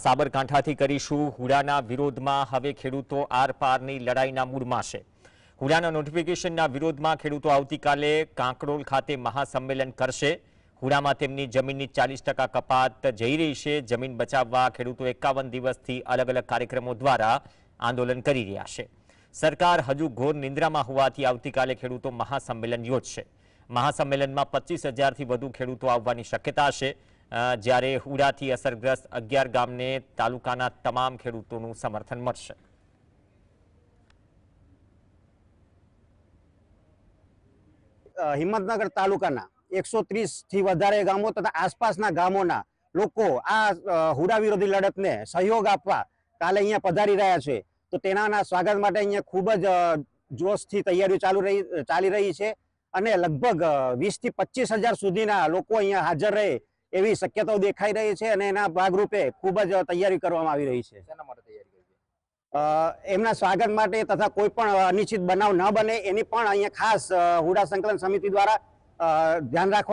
સાબરકાંઠાથી કરીશું હુડાના વિરોધમાં હવે ખેડૂતો આરપારની લડાઈના મૂડમાં છે। હુડાના નોટિફિકેશનના વિરોધમાં ખેડૂતો આવતીકાલે કાંકરોલ ખાતે મહાસંમેલન કરશે। હુડામાં તેમની જમીનની 40% કપાત જઈ રહી છે। જમીન બચાવવા ખેડૂતો 51 દિવસથી અલગ અલગ કાર્યક્રમો દ્વારા આંદોલન કરી રહ્યા છે। સરકાર હજુ ઘોર નિંદ્રામાં હોવાથી આવતીકાલે ખેડૂતો મહાસંમેલન યોજશે। મહાસંમેલનમાં 25,000થી વધુ ખેડૂતો આવવાની શક્યતા છે। જ્યારે હુડાથી અસરગ્રસ્ત 11 ગામને તાલુકાના તમામ ખેડૂતોનું સમર્થન મળશે। હિંમતનગર તાલુકાના 130 થી વધારે ગામો તથા આસપાસના ગામોના લોકો આ હુડા વિરોધી લડતને સહયોગ આપવા કાલે અહીંયા પધારી રહ્યા છે। તો તેના સ્વાગત માટે અહીંયા ખૂબ જ જોશથી તૈયારીઓ ચાલી રહી છે અને લગભગ 20 થી 25,000 સુધીના લોકો અહીંયા હાજર રહે એવી શક્યતાઓ દેખાઈ રહી છે અને એના ભાગરૂપે ખૂબ જ તૈયારી કરવામાં આવી રહી છે। શેના માટે તૈયારી કરી છે? એમના સ્વાગત માટે તથા કોઈ પણ અનિશ્ચિત બનાવ ન બને એની પણ અહીંયા ખાસ હુડા સંકલન સમિતિ દ્વારા ધ્યાન રાખવા